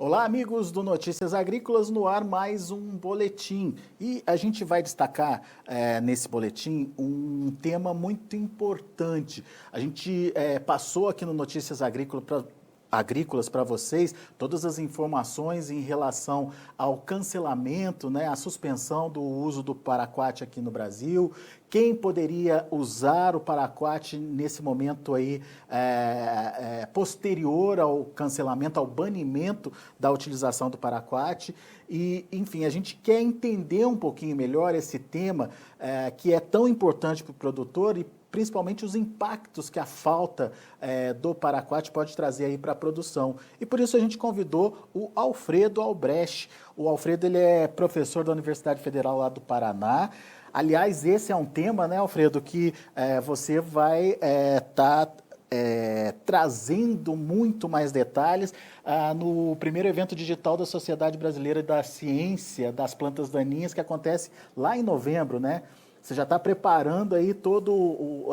Olá, amigos do Notícias Agrícolas, no ar mais um boletim. E a gente vai destacar nesse boletim um tema muito importante. A gente passou aqui no Notícias Agrícolas para vocês todas as informações em relação ao cancelamento, né, a suspensão do uso do paraquat aqui no Brasil, quem poderia usar o paraquat nesse momento aí posterior ao cancelamento, ao banimento da utilização do paraquat. E, enfim, a gente quer entender um pouquinho melhor esse tema que é tão importante para o produtor e principalmente os impactos que a falta do paraquat pode trazer aí para a produção. E por isso a gente convidou o Alfredo Albrecht. O Alfredo ele é professor da Universidade Federal lá do Paraná. Aliás, esse é um tema, né, Alfredo, que você vai estar trazendo muito mais detalhes no primeiro evento digital da Sociedade Brasileira da Ciência das Plantas Daninhas, que acontece lá em novembro, né? Você já está preparando aí toda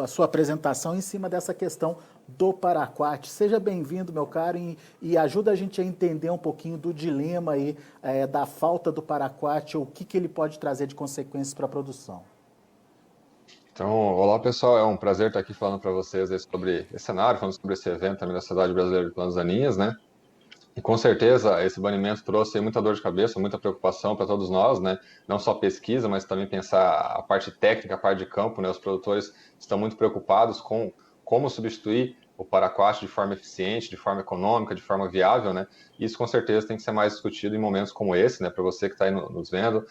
a sua apresentação em cima dessa questão do paraquat. Seja bem-vindo, meu caro, e ajuda a gente a entender um pouquinho do dilema aí da falta do paraquat, ou o que ele pode trazer de consequências para a produção. Então, olá pessoal, é um prazer estar aqui falando para vocês sobre esse cenário, falando sobre esse evento também da Sociedade Brasileira de Plantas Daninhas, né? E com certeza esse banimento trouxe muita dor de cabeça, muita preocupação para todos nós, né? Não só pesquisa, mas também pensar a parte técnica, a parte de campo, né? Os produtores estão muito preocupados com como substituir o paraquat de forma eficiente, de forma econômica, de forma viável, né? Isso com certeza tem que ser mais discutido em momentos como esse, né? Para você que está aí nos vendo,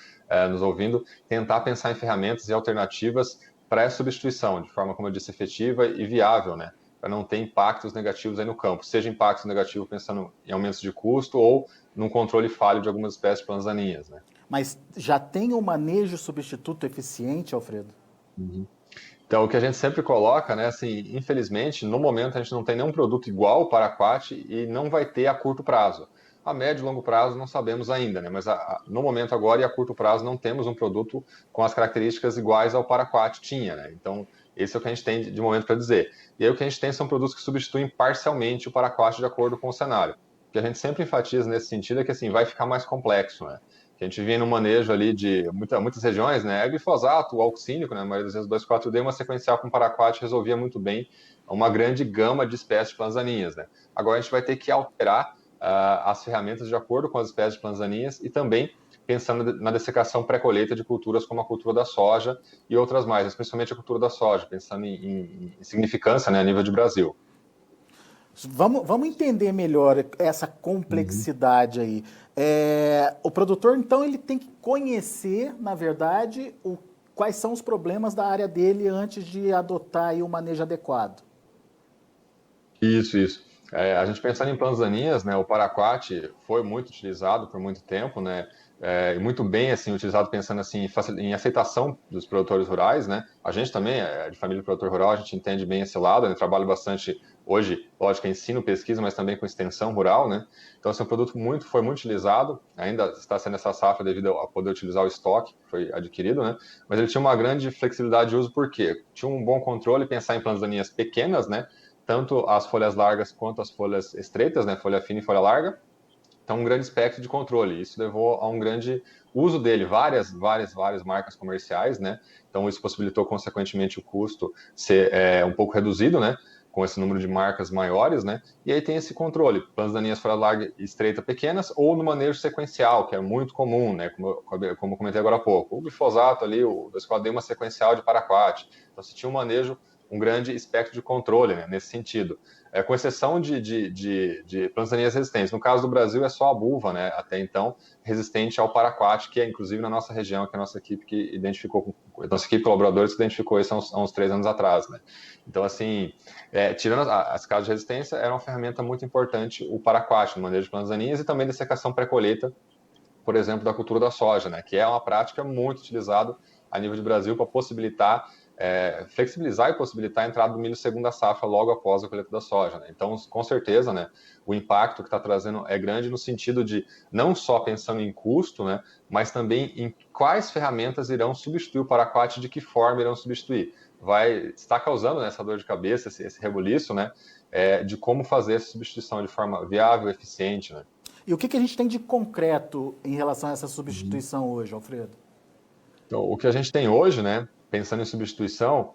nos ouvindo, tentar pensar em ferramentas e alternativas para essa substituição, de forma, como eu disse, efetiva e viável, né? Para não ter impactos negativos aí no campo, seja impactos negativos pensando em aumentos de custo ou num controle falho de algumas espécies de plantas daninhas, né? Mas já tem um manejo substituto eficiente, Alfredo? Uhum. Então, o que a gente sempre coloca, né, assim, infelizmente, no momento a gente não tem nenhum produto igual ao paraquat e não vai ter a curto prazo. A médio e longo prazo não sabemos ainda, né, mas no momento agora e a curto prazo não temos um produto com as características iguais ao paraquat tinha, né? Então, esse é o que a gente tem de momento para dizer. E aí o que a gente tem são produtos que substituem parcialmente o paraquat de acordo com o cenário. O que a gente sempre enfatiza nesse sentido é que, assim, vai ficar mais complexo, né? Que a gente vê no manejo ali de muitas regiões, né? É glifosato, o alcocínico, né? A maioria das vezes 2,4-D, uma sequencial com paraquat resolvia muito bem uma grande gama de espécies de plantas daninhas, né? Agora a gente vai ter que alterar as ferramentas de acordo com as espécies de plantas daninhas e também pensando na dessecação pré-colheita de culturas como a cultura da soja e outras mais, especialmente a cultura da soja, pensando em significância, né, a nível de Brasil. Vamos entender melhor essa Uhum. complexidade aí. O produtor, então, ele tem que conhecer, na verdade, quais são os problemas da área dele antes de adotar aí o manejo adequado. Isso. A gente pensando em plantas daninhas, né, o paraquat foi muito utilizado por muito tempo, né, e muito bem assim utilizado pensando assim em aceitação dos produtores rurais, né. A gente também é de família de produtor rural, a gente entende bem esse lado, né, trabalho bastante hoje, lógico, ensino, pesquisa, mas também com extensão rural, né. Então, esse é um produto foi muito utilizado, ainda está sendo essa safra devido a poder utilizar o estoque que foi adquirido, né. Mas ele tinha uma grande flexibilidade de uso porque tinha um bom controle, pensar em plantas daninhas pequenas, né, tanto as folhas largas quanto as folhas estreitas, né, folha fina e folha larga. Então, um grande espectro de controle. Isso levou a um grande uso dele, várias marcas comerciais, né? Então, isso possibilitou, consequentemente, o custo ser um pouco reduzido, né? Com esse número de marcas maiores, né? E aí tem esse controle, plantas daninhas folha larga e estreita pequenas ou no manejo sequencial, que é muito comum, né? Como eu comentei agora há pouco. O glifosato ali, o 2,4-D, uma sequencial de paraquat. Então, se tinha um manejo, um grande espectro de controle, né, nesse sentido. Com exceção de plantas daninhas resistentes. No caso do Brasil, é só a buva, né, até então, resistente ao paraquat, que é inclusive na nossa região, que é a nossa equipe que identificou, nossa equipe de colaboradores que identificou isso há uns 3 anos atrás, né. Então, assim, tirando as causas de resistência, era uma ferramenta muito importante o paraquat no manejo de plantas daninhas e também dessecação pré-colheita, por exemplo, da cultura da soja, né, que é uma prática muito utilizada a nível de Brasil para possibilitar flexibilizar e possibilitar a entrada do milho segunda safra logo após a colheita da soja, né? Então, com certeza, né, o impacto que está trazendo é grande no sentido de não só pensando em custo, né, mas também em quais ferramentas irão substituir o paraquat, de que forma irão substituir. Está causando, né, essa dor de cabeça, esse rebuliço, né, de como fazer essa substituição de forma viável, eficiente, né? E o que a gente tem de concreto em relação a essa substituição hoje, Alfredo? Então, o que a gente tem hoje, né, pensando em substituição,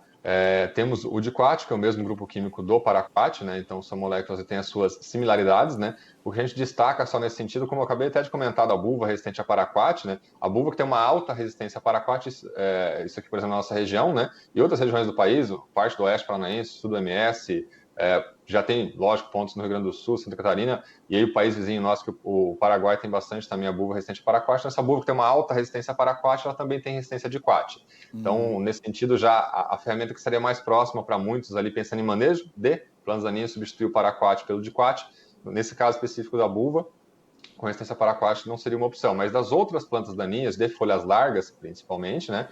temos o diquat, que é o mesmo grupo químico do paraquat, né, então são moléculas que têm as suas similaridades, né, o que a gente destaca só nesse sentido, como eu acabei até de comentar da buva resistente a paraquat, né, a buva que tem uma alta resistência a paraquat, isso aqui, por exemplo, na nossa região, né, e outras regiões do país, parte do oeste paranaense, sul do MS, já tem, lógico, pontos no Rio Grande do Sul, Santa Catarina, e aí o país vizinho nosso, que o Paraguai, tem bastante também a buva resistente a paraquat. Essa buva que tem uma alta resistência a paraquat, ela também tem resistência a diquat. Então, nesse sentido, já a ferramenta que seria mais próxima para muitos ali, pensando em manejo de plantas daninhas, substituir o paraquat pelo diquat. Nesse caso específico da buva, com resistência a paraquat não seria uma opção. Mas das outras plantas daninhas, de folhas largas, principalmente, né,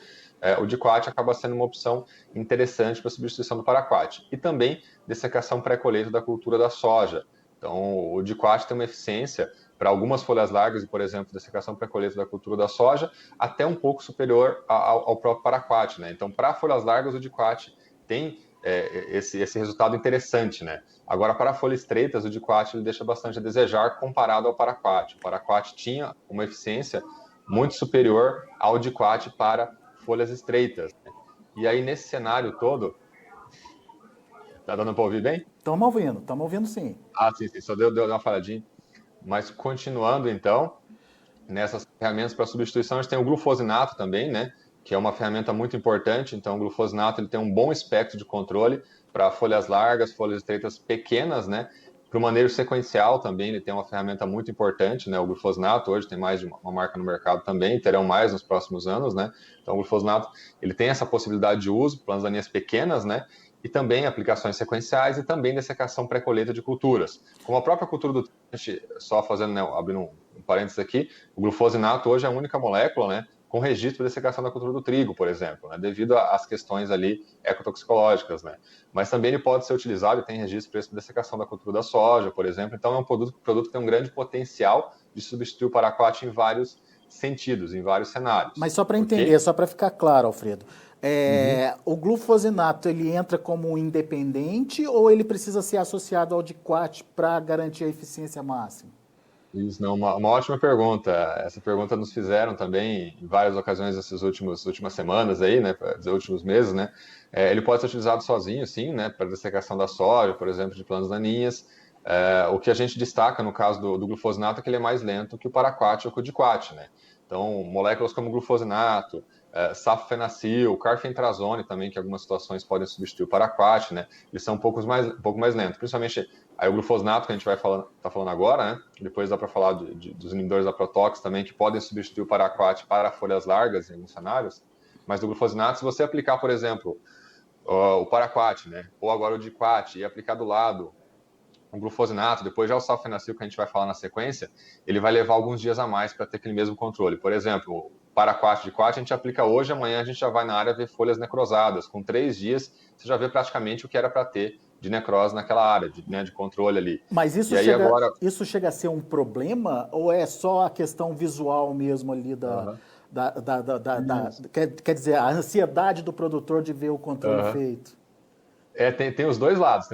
o diquat acaba sendo uma opção interessante para a substituição do paraquat. E também dessecação pré-colheita da cultura da soja. Então, o diquat tem uma eficiência para algumas folhas largas e, por exemplo, dessecação pré-colheita da cultura da soja, até um pouco superior ao próprio paraquat, né? Então, para folhas largas, o diquat tem esse resultado interessante, né? Agora, para folhas estreitas, o diquat ele deixa bastante a desejar comparado ao paraquat. O paraquat tinha uma eficiência muito superior ao diquat para folhas estreitas, né? E aí, nesse cenário todo, tá dando para ouvir bem? Estamos ouvindo sim. Ah, sim, sim, só deu uma falhadinha. Mas continuando, então, nessas ferramentas para substituição, a gente tem o glufosinato também, né? Que é uma ferramenta muito importante. Então, o glufosinato ele tem um bom espectro de controle para folhas largas, folhas estreitas pequenas, né? Para o manejo sequencial também, ele tem uma ferramenta muito importante, né? O glufosinato hoje tem mais de uma marca no mercado também, terão mais nos próximos anos, né? Então, o glufosinato ele tem essa possibilidade de uso para plantas daninhas pequenas, né? E também aplicações sequenciais e também dessecação pré-colheita de culturas. Como a própria cultura do só fazendo, né, abrindo um parênteses aqui, o glufosinato hoje é a única molécula, né, com registro de dessecação da cultura do trigo, por exemplo, né, devido às questões ali ecotoxicológicas, né. Mas também ele pode ser utilizado e tem registro para dessecação da cultura da soja, por exemplo. Então é um produto que tem um grande potencial de substituir o paraquat em vários sentidos, em vários cenários. Mas só para Okay? entender, só para ficar claro, Alfredo, Uhum. o glufosinato ele entra como um independente ou ele precisa ser associado ao diquat para garantir a eficiência máxima? Isso, não, uma ótima pergunta. Essa pergunta nos fizeram também em várias ocasiões nessas últimas semanas aí, né, nos últimos meses, né. Ele pode ser utilizado sozinho, sim, né, para dessecação da soja, por exemplo, de plantas daninhas. O que a gente destaca no caso do glufosinato é que ele é mais lento que o paraquat ou que o diquat, né. Então, moléculas como glufosinato, safenacil, carfentrazone também, que em algumas situações podem substituir o paraquat, né, eles são um pouco mais lentos, principalmente aí o glufosinato que a gente vai tá falando agora, né? Depois dá para falar dos inibidores da protox também, que podem substituir o paraquat para folhas largas em alguns cenários. Mas do glufosinato, se você aplicar, por exemplo, o paraquat, né? Ou agora o diquat, e aplicar do lado o glufosinato, depois já o sulfenacil, que a gente vai falar na sequência, ele vai levar alguns dias a mais para ter aquele mesmo controle. Por exemplo, paraquat, diquat, a gente aplica hoje, amanhã a gente já vai na área ver folhas necrosadas. Com 3 dias, você já vê praticamente o que era para ter de necrose naquela área, de controle ali. Mas E aí agora... isso chega a ser um problema ou é só a questão visual mesmo ali Uhum. quer dizer, a ansiedade do produtor de ver o controle Uhum. feito? Tem os dois lados,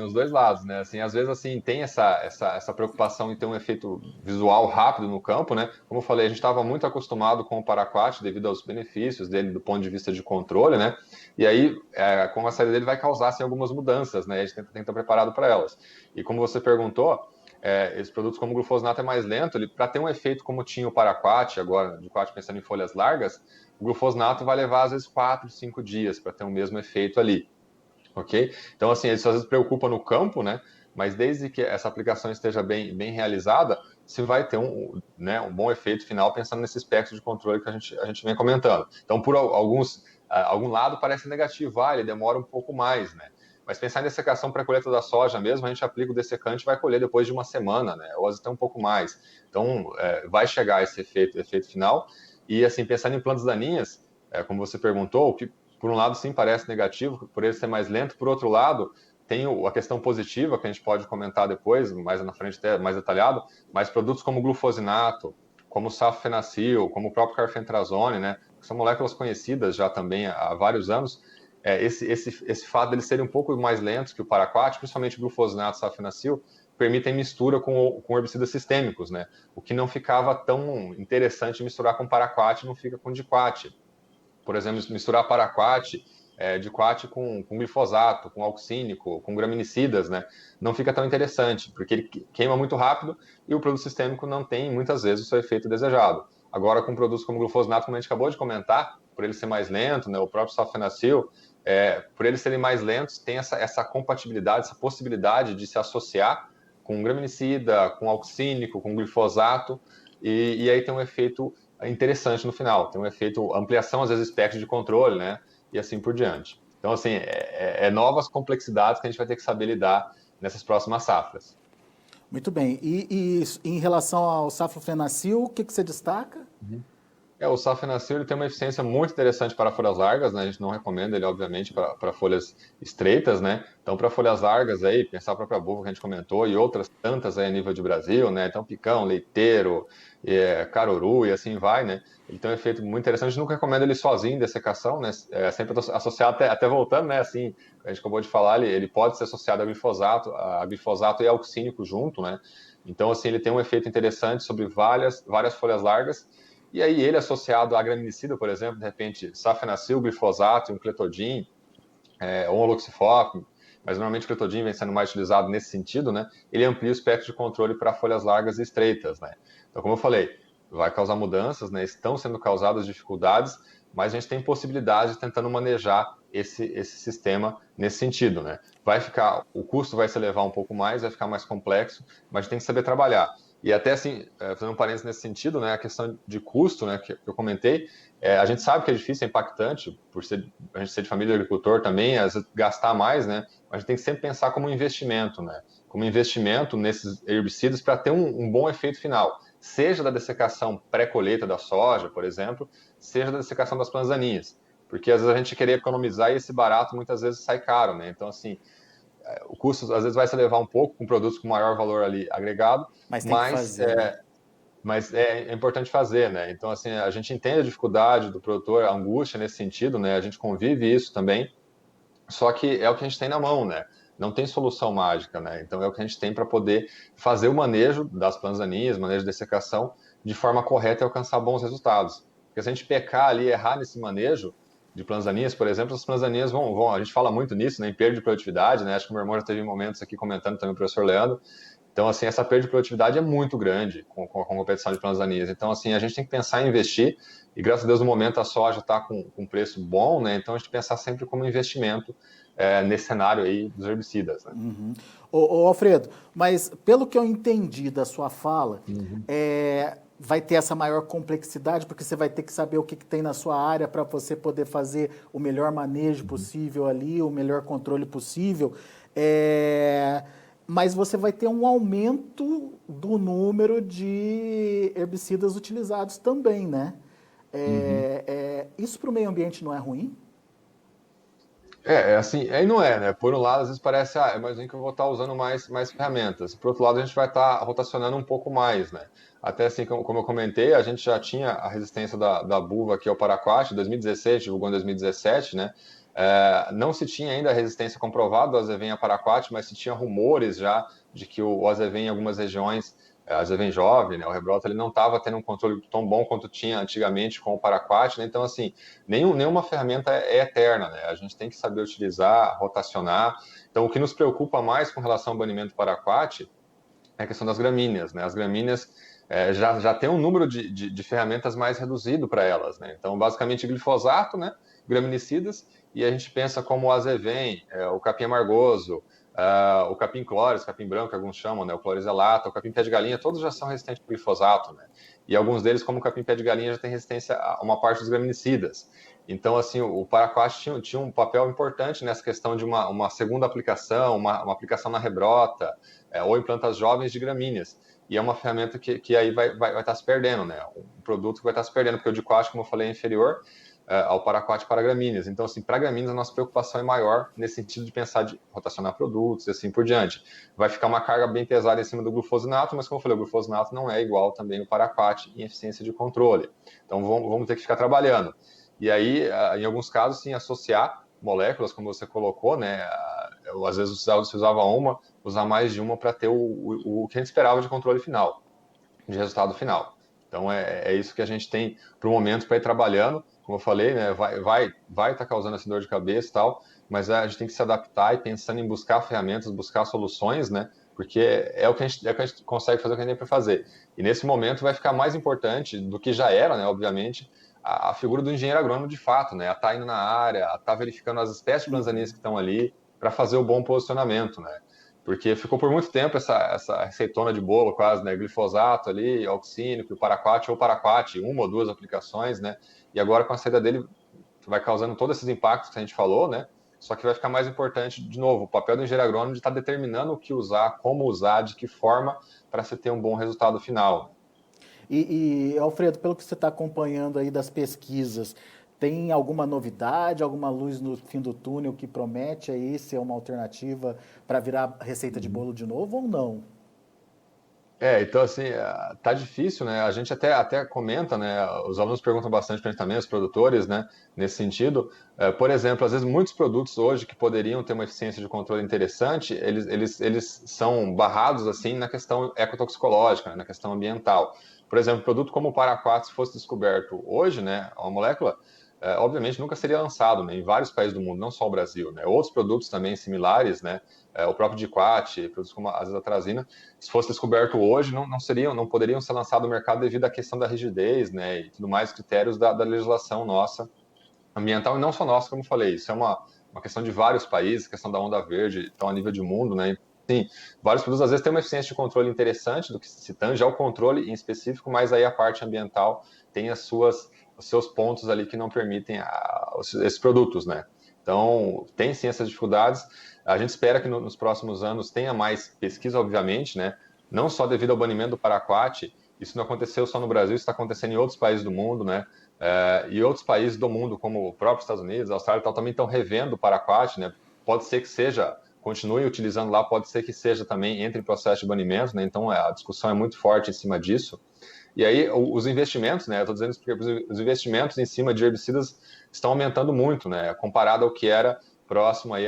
né? Assim, às vezes assim tem essa preocupação em ter um efeito visual rápido no campo, né? Como eu falei, a gente estava muito acostumado com o paraquat devido aos benefícios dele do ponto de vista de controle, né? E aí, com a saída dele vai causar assim, algumas mudanças, né? A gente tem que estar preparado para elas. E como você perguntou, esses produtos como o glufosinato é mais lento, para ter um efeito como tinha o paraquat, agora, o diquat pensando em folhas largas, o glufosinato vai levar às vezes 4, 5 dias para ter o mesmo efeito ali. Ok? Então, assim, isso às vezes preocupa no campo, né? Mas desde que essa aplicação esteja bem realizada, se vai ter um bom efeito final pensando nesse espectro de controle que a gente vem comentando. Então, por algum lado parece negativo, ele demora um pouco mais, né? Mas pensar em dessecação para a colheita da soja mesmo, a gente aplica o dessecante e vai colher depois de uma semana, né? Ou às vezes até um pouco mais. Então, vai chegar esse efeito final. E, assim, pensando em plantas daninhas, como você perguntou, o que por um lado, sim, parece negativo, por ele ser mais lento. Por outro lado, tem a questão positiva, que a gente pode comentar depois, mais na frente, até mais detalhado, mas produtos como glufosinato, como safenacil, como o próprio carfentrazone, né, que são moléculas conhecidas já também há vários anos, esse fato deles serem um pouco mais lentos que o paraquat, principalmente o glufosinato e safenacil, permitem mistura com herbicidas sistêmicos, né? O que não ficava tão interessante misturar com paraquat, não fica com diquat. Por exemplo, misturar paraquat, diquat com glifosato, com auxínico, com graminicidas, né? Não fica tão interessante, porque ele queima muito rápido e o produto sistêmico não tem, muitas vezes, o seu efeito desejado. Agora, com produtos como glufosinato, como a gente acabou de comentar, por ele ser mais lento, né? O próprio sulfenacil, por eles serem mais lentos, tem essa compatibilidade, essa possibilidade de se associar com graminicida, com auxínico, com glifosato, e aí tem um efeito interessante no final, tem um efeito ampliação, às vezes, espectro de controle, né? E assim por diante. Então, assim, novas complexidades que a gente vai ter que saber lidar nessas próximas safras. Muito bem. E em relação ao saflofenacil, o que você destaca? O sulfenacil ele tem uma eficiência muito interessante para folhas largas, né? A gente não recomenda ele, obviamente, para folhas estreitas, né? Então, para folhas largas aí, pensar a própria buva que a gente comentou e outras tantas aí a nível de Brasil, né? Então, picão, leiteiro, caruru e assim vai, né? Ele tem um efeito muito interessante. A gente nunca recomenda ele sozinho em dessecação, né? Sempre associado, até voltando, né? Assim, a gente acabou de falar, ele pode ser associado a glifosato e auxínico junto, né? Então, assim, ele tem um efeito interessante sobre várias folhas largas. E aí ele associado a graminicida, por exemplo, de repente, safenacil, glifosato e um cletodin, ou um holoxifop, mas normalmente o cletodin vem sendo mais utilizado nesse sentido, né? Ele amplia o espectro de controle para folhas largas e estreitas, né? Então, como eu falei, vai causar mudanças, né? Estão sendo causadas dificuldades, mas a gente tem possibilidade de tentando manejar esse sistema nesse sentido, né? O custo vai se elevar um pouco mais, vai ficar mais complexo, mas a gente tem que saber trabalhar. E até assim, fazendo um parênteses nesse sentido, né, a questão de custo, né, que eu comentei, a gente sabe que é difícil, é impactante, a gente ser de família de agricultor também, às vezes gastar mais, né, mas a gente tem que sempre pensar como um investimento, né, como investimento nesses herbicidas para ter um bom efeito final, seja da dessecação pré-colheita da soja, por exemplo, seja da dessecação das plantas daninhas, porque às vezes a gente querer economizar e esse barato muitas vezes sai caro, né, então assim, o custo às vezes vai se elevar um pouco com produtos com maior valor ali agregado, Mas tem que fazer, né? Mas é importante fazer, né? Então, assim, a gente entende a dificuldade do produtor, a angústia nesse sentido, né? A gente convive isso também, só que é o que a gente tem na mão, né? Não tem solução mágica, né? Então, é o que a gente tem para poder fazer o manejo das plantas daninhas, manejo de dessecação, de forma correta e alcançar bons resultados. Porque se a gente pecar ali, errar nesse manejo de plantas daninhas, por exemplo, as plantas daninhas a gente fala muito nisso, né? Em perda de produtividade, né? Acho que o meu irmão já teve momentos aqui comentando também, o professor Leandro. Então, assim, essa perda de produtividade é muito grande com a competição de plantas daninhas. Então, assim, a gente tem que pensar em investir, e graças a Deus, no momento, a soja está com um preço bom, né? Então, a gente pensar sempre como investimento nesse cenário aí dos herbicidas, né? Uhum. Ô, Alfredo, mas pelo que eu entendi da sua fala, Uhum. Vai ter essa maior complexidade, porque você vai ter que saber o que tem na sua área para você poder fazer o melhor manejo possível ali, o melhor controle possível. Mas você vai ter um aumento do número de herbicidas utilizados também, né? Isso para o meio ambiente não é ruim? Assim, aí não é, né? Por um lado, às vezes parece, mas que eu vou estar usando mais ferramentas. Por outro lado, a gente vai estar rotacionando um pouco mais, né? Até assim, como eu comentei, a gente já tinha a resistência da buva aqui ao paraquat, em 2016, divulgou em 2017, né? Não se tinha ainda a resistência comprovada do azevém a paraquat, mas se tinha rumores já de que o azevém em algumas regiões, azevém jovem, né? O rebrota, ele não estava tendo um controle tão bom quanto tinha antigamente com o paraquat, né? Então, assim, nenhuma ferramenta é eterna, né? A gente tem que saber utilizar, rotacionar. Então, o que nos preocupa mais com relação ao banimento do paraquat é a questão das gramíneas, né? As gramíneas já tem um número de ferramentas mais reduzido para elas, né? Então, basicamente, glifosato, né? Graminicidas, e a gente pensa como o azevém, o capim amargoso, o capim clores, capim branco, que alguns chamam, né? O clorizelato, o capim pé de galinha, todos já são resistentes ao glifosato, né? E alguns deles, como o capim pé de galinha, já tem resistência a uma parte dos graminicidas. Então, assim, o paraquat tinha um papel importante nessa questão de uma segunda aplicação, uma aplicação na rebrota, ou em plantas jovens de gramíneas. E é uma ferramenta que aí vai estar se perdendo, né? Um produto que vai estar se perdendo, porque o diquat, como eu falei, é inferior ao paraquat para gramíneas. Então, assim, para gramíneas, a nossa preocupação é maior nesse sentido de pensar de rotacionar produtos e assim por diante. Vai ficar uma carga bem pesada em cima do glufosinato, mas como eu falei, o glufosinato não é igual também ao paraquat em eficiência de controle. Então, vamos ter que ficar trabalhando. E aí, em alguns casos, sim, associar moléculas, como você colocou, né? Às vezes se usava uma, usar mais de uma para ter o que a gente esperava de controle final, de resultado final. Então é isso que a gente tem para o momento para ir trabalhando. Como eu falei, né, vai estar causando essa dor de cabeça e tal, mas a gente tem que se adaptar e pensando em buscar ferramentas, buscar soluções, né? Porque é o que a gente consegue fazer o que a gente tem para fazer. E nesse momento vai ficar mais importante do que já era, né? Obviamente, a figura do engenheiro agrônomo de fato, né? A estar indo na área, a estar verificando as espécies de plantas daninhas que estão ali para fazer o bom posicionamento, né? Porque ficou por muito tempo essa receitona de bolo quase, né? Glifosato ali, auxínico, paraquat ou paraquat, uma ou duas aplicações, né? E agora com a saída dele vai causando todos esses impactos que a gente falou, né? Só que vai ficar mais importante, de novo, o papel do engenheiro agrônomo de estar determinando o que usar, como usar, de que forma, para se ter um bom resultado final. Alfredo, pelo que você está acompanhando aí das pesquisas, tem alguma novidade, alguma luz no fim do túnel que promete aí ser uma alternativa para virar receita de bolo de novo ou não? Então assim, tá difícil, né? A gente até comenta, né? Os alunos perguntam bastante para a gente também, os produtores, né? Nesse sentido, por exemplo, às vezes muitos produtos hoje que poderiam ter uma eficiência de controle interessante, eles são barrados assim na questão ecotoxicológica, né, na questão ambiental. Por exemplo, produto como o paraquat, se fosse descoberto hoje, né? Uma molécula, obviamente nunca seria lançado, né, em vários países do mundo, não só o Brasil, né? Outros produtos também similares, né? O próprio diquat, produtos como a azatrazina, se fosse descoberto hoje, não poderiam ser lançados no mercado devido à questão da rigidez, né, e tudo mais, critérios da legislação nossa ambiental, e não só nossa, como eu falei, isso é uma questão de vários países, questão da onda verde, então a nível de mundo, né, sim, vários produtos às vezes têm uma eficiência de controle interessante do que se tange ao controle em específico, mas aí a parte ambiental tem os seus pontos ali que não permitem esses produtos, né. Então, tem sim essas dificuldades. A gente espera que nos próximos anos tenha mais pesquisa, obviamente, né? Não só devido ao banimento do paraquat, isso não aconteceu só no Brasil, isso está acontecendo em outros países do mundo, né? E outros países do mundo, como o próprio Estados Unidos, a Austrália e tal, também estão revendo o paraquat, né? Pode ser que seja, continue utilizando lá, pode ser que seja também entre em processo de banimento, né? Então a discussão é muito forte em cima disso. E aí os investimentos, né? Eu estou dizendo isso porque os investimentos em cima de herbicidas estão aumentando muito, né? Comparado ao que era próximo aí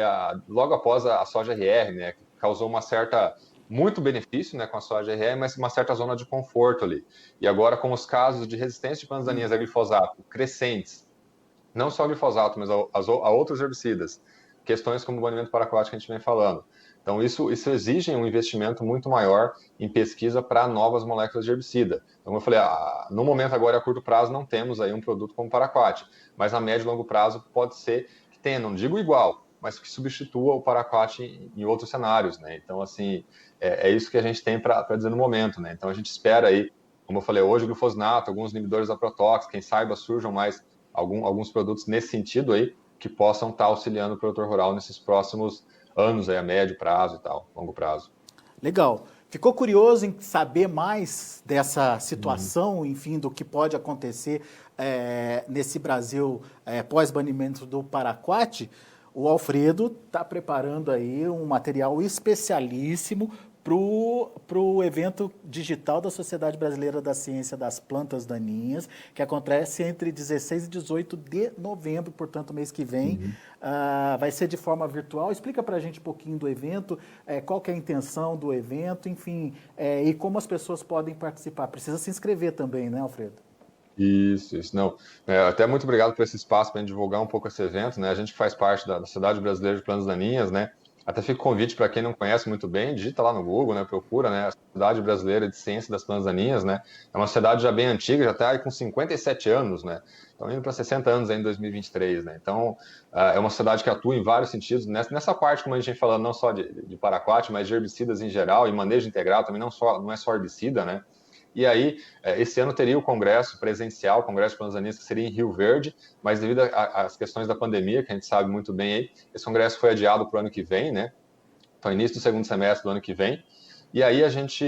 logo após a soja RR, né? Que causou uma certa muito benefício, né, com a soja RR, mas uma certa zona de conforto ali. E agora com os casos de resistência de plantas daninhas a glifosato crescentes, não só glifosato, mas a outros herbicidas, questões como o banimento paraquático que a gente vem falando. Então, isso exige um investimento muito maior em pesquisa para novas moléculas de herbicida. Então, como eu falei, no momento agora, a curto prazo, não temos aí um produto como paraquat, mas a médio e longo prazo pode ser que tenha, não digo igual, mas que substitua o paraquat em outros cenários, né? Então, assim, é isso que a gente tem para dizer no momento, né? Então, a gente espera aí, como eu falei, hoje o glufosinato, alguns inibidores da protox, quem saiba surjam mais alguns produtos nesse sentido aí, que possam estar auxiliando o produtor rural nesses próximos anos, aí, a médio prazo e tal, longo prazo. Legal. Ficou curioso em saber mais dessa situação, enfim, do que pode acontecer nesse Brasil pós-banimento do paraquat? O Alfredo está preparando aí um material especialíssimo para o evento digital da Sociedade Brasileira da Ciência das Plantas Daninhas, que acontece entre 16 e 18 de novembro, portanto, mês que vem. Vai ser de forma virtual. Explica para a gente um pouquinho do evento, qual que é a intenção do evento, enfim, e como as pessoas podem participar. Precisa se inscrever também, né, Alfredo? Isso, não. Até muito obrigado por esse espaço para divulgar um pouco esse evento, né? A gente que faz parte da Sociedade Brasileira de Plantas Daninhas, né? Até fica o convite para quem não conhece muito bem, digita lá no Google, né? Procura, né? A Sociedade Brasileira de Ciência das Plantas Daninhas, né? É uma sociedade já bem antiga, já está aí com 57 anos, né? Estão indo para 60 anos aí em 2023, né? Então, é uma sociedade que atua em vários sentidos, nessa parte, como a gente vem falando, não só de paraquat, mas de herbicidas em geral e manejo integral também, não é só herbicida, né? E aí, esse ano teria o congresso presencial, o Congresso de Plantas Daninhas, que seria em Rio Verde, mas devido às questões da pandemia, que a gente sabe muito bem aí, esse congresso foi adiado para o ano que vem, né? Então, início do segundo semestre do ano que vem. E aí a gente,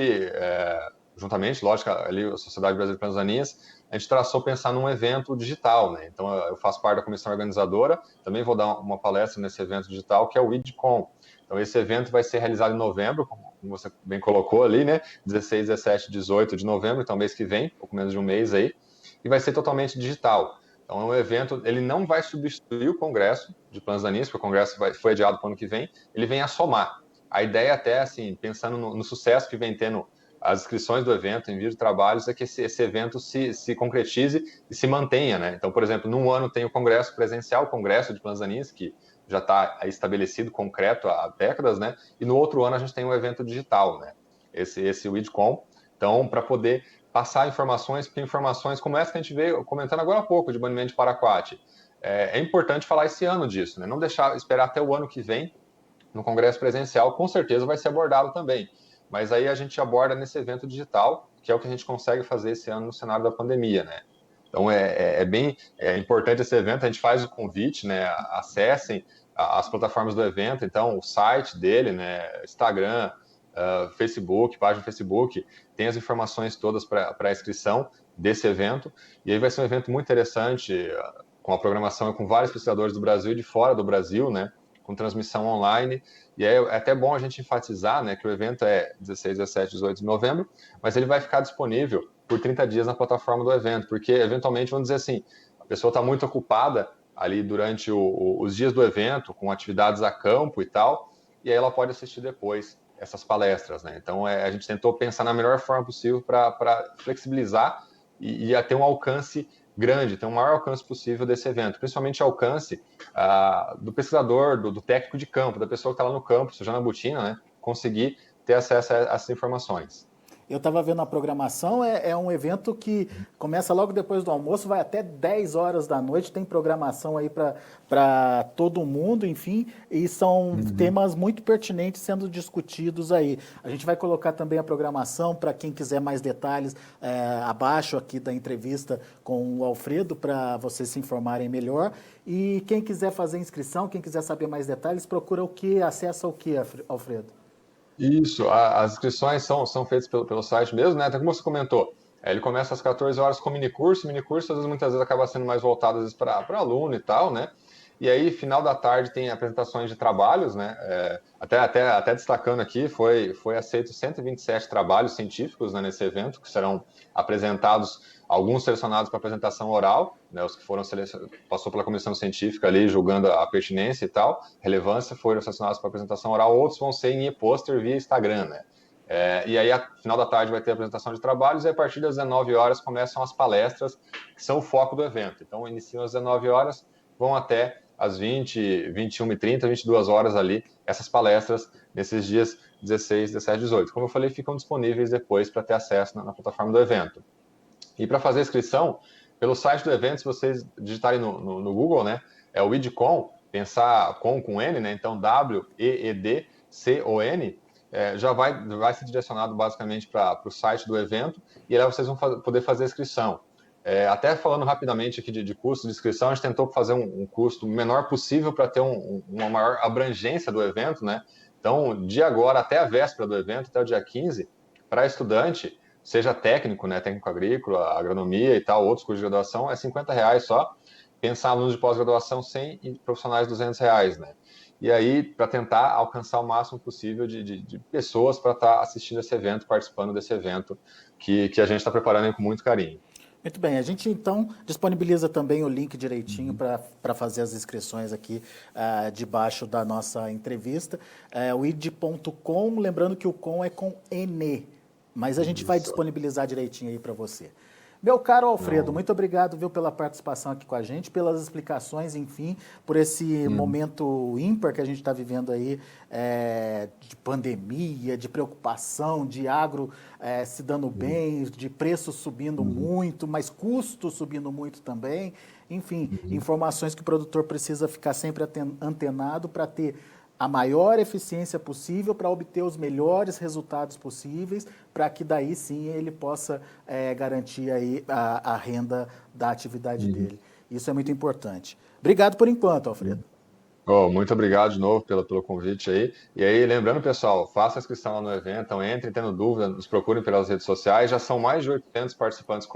juntamente, lógico, ali a Sociedade Brasileira de Plantas Daninhas, a gente traçou pensar num evento digital, né? Então, eu faço parte da comissão organizadora, também vou dar uma palestra nesse evento digital, que é o IDCOM. Então, esse evento vai ser realizado em novembro, como você bem colocou ali, né? 16, 17, 18 de novembro, então mês que vem, pouco menos de um mês aí, e vai ser totalmente digital. Então, é um evento, ele não vai substituir o Congresso de Plantas Daninhas, porque o Congresso foi adiado para o ano que vem, ele vem a somar. A ideia até, assim, pensando no sucesso que vem tendo as inscrições do evento, envio de trabalhos, é que esse evento se concretize e se mantenha, né? Então, por exemplo, num ano tem o congresso presencial, o congresso de Planzaninhas, que já está estabelecido, concreto há décadas, né? E no outro ano a gente tem um evento digital, né? Esse WIDCOM. Então, para poder passar informações, porque informações como essa que a gente veio comentando agora há pouco, de banimento de paraquat, é importante falar esse ano disso, né? Não deixar, esperar até o ano que vem, no congresso presencial, com certeza vai ser abordado também. Mas aí a gente aborda nesse evento digital, que é o que a gente consegue fazer esse ano no cenário da pandemia, né? Então bem importante esse evento, a gente faz o convite, né? Acessem as plataformas do evento, então o site dele, né? Instagram, Facebook, página do Facebook, tem as informações todas para a inscrição desse evento, e aí vai ser um evento muito interessante, com a programação com vários pesquisadores do Brasil e de fora do Brasil, né? Com transmissão online, e aí é até bom a gente enfatizar, né, que o evento é 16, 17, 18 de novembro, mas ele vai ficar disponível por 30 dias na plataforma do evento, porque eventualmente, vamos dizer assim, a pessoa está muito ocupada ali durante os dias do evento, com atividades a campo e tal, e aí ela pode assistir depois essas palestras, né? Então a gente tentou pensar na melhor forma possível para flexibilizar e ter um alcance grande, ter o maior alcance possível desse evento, principalmente alcance do pesquisador, do técnico de campo, da pessoa que está lá no campo, seja na botina, né, conseguir ter acesso a essas informações. Eu estava vendo a programação, é um evento que começa logo depois do almoço, vai até 10 horas da noite, tem programação aí para todo mundo, enfim, e são temas muito pertinentes sendo discutidos aí. A gente vai colocar também a programação para quem quiser mais detalhes abaixo aqui da entrevista com o Alfredo, para vocês se informarem melhor. E quem quiser fazer inscrição, quem quiser saber mais detalhes, procura o que, acessa o que, Alfredo? Isso, as inscrições são feitas pelo site mesmo, né? Até como você comentou, ele começa às 14 horas com minicurso às vezes, muitas vezes acaba sendo mais voltado para aluno e tal, né? E aí, final da tarde, tem apresentações de trabalhos, né? Até destacando aqui, foi aceito 127 trabalhos científicos, né, nesse evento, que serão apresentados, alguns selecionados para apresentação oral, né, os que foram passou pela comissão científica ali, julgando a pertinência e tal, relevância, foram selecionados para apresentação oral, outros vão ser em e-poster via Instagram, né? E aí, final da tarde, vai ter a apresentação de trabalhos, e a partir das 19 horas começam as palestras, que são o foco do evento. Então, iniciam às 19 horas, vão até às 20, 21h30, 22 horas ali, essas palestras nesses dias 16, 17, 18. Como eu falei, ficam disponíveis depois para ter acesso na plataforma do evento. E para fazer a inscrição, pelo site do evento, se vocês digitarem no Google, né, é o WIDCON, pensar com N, né, então WEEDCON, já vai ser direcionado basicamente para o site do evento, e lá vocês vão poder fazer a inscrição. Até falando rapidamente aqui de custo de inscrição, a gente tentou fazer um custo menor possível para ter uma maior abrangência do evento, né? Então, de agora até a véspera do evento, até o dia 15, para estudante, seja técnico, né, técnico agrícola, agronomia e tal, outros cursos de graduação, é R$50 só. Pensar alunos de pós-graduação, 100 e profissionais, R$200, né? E aí, para tentar alcançar o máximo possível de pessoas para estar assistindo esse evento, participando desse evento que a gente está preparando com muito carinho. Muito bem, a gente então disponibiliza também o link direitinho para fazer as inscrições aqui debaixo da nossa entrevista. O id.com, lembrando que o com é com N, mas a gente vai disponibilizar direitinho aí para você. Meu caro Alfredo, muito obrigado, viu, pela participação aqui com a gente, pelas explicações, enfim, por esse momento ímpar que a gente está vivendo aí, de pandemia, de preocupação, de agro se dando bem, de preço subindo muito, mas custo subindo muito também. Enfim, informações que o produtor precisa ficar sempre antenado para ter a maior eficiência possível, para obter os melhores resultados possíveis, para que daí sim ele possa garantir aí a renda da atividade dele. Isso é muito importante. Obrigado por enquanto, Alfredo. Muito obrigado de novo pelo convite aí. E aí, lembrando, pessoal, faça a inscrição lá no evento, então entrem tendo dúvida, nos procurem pelas redes sociais. Já são mais de 800 participantes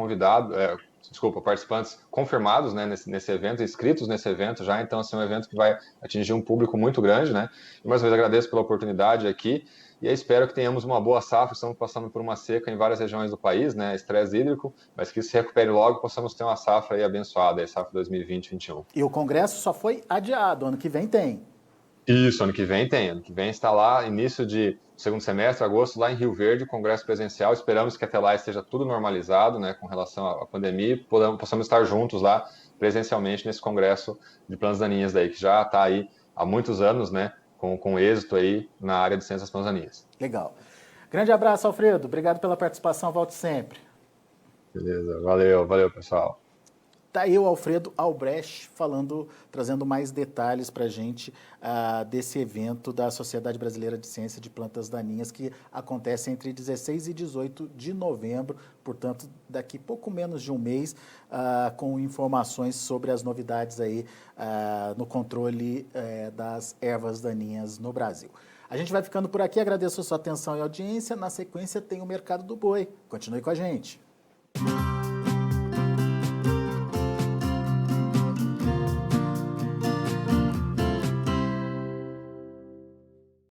participantes confirmados, né, nesse evento, inscritos nesse evento já. Então, assim, é um evento que vai atingir um público muito grande, né? E mais uma vez agradeço pela oportunidade aqui. E aí espero que tenhamos uma boa safra. Estamos passando por uma seca em várias regiões do país, né? Estresse hídrico, mas que se recupere logo e possamos ter uma safra aí abençoada, a safra 2020-2021. E o Congresso só foi adiado, ano que vem tem. Isso, ano que vem tem. Ano que vem está lá, início de segundo semestre, agosto, lá em Rio Verde, congresso presencial. Esperamos que até lá esteja tudo normalizado, né, com relação à pandemia, e possamos estar juntos lá presencialmente nesse congresso de plantas daninhas daí, que já está aí há muitos anos, né, com êxito aí na área de ciências das plantas daninhas. Legal. Grande abraço, Alfredo. Obrigado pela participação. Volte sempre. Beleza, valeu, pessoal. Tá aí o Alfredo Albrecht trazendo mais detalhes para a gente desse evento da Sociedade Brasileira de Ciência de Plantas Daninhas que acontece entre 16 e 18 de novembro, portanto, daqui pouco menos de um mês, com informações sobre as novidades aí no controle das ervas daninhas no Brasil. A gente vai ficando por aqui, agradeço a sua atenção e audiência. Na sequência tem o Mercado do Boi. Continue com a gente.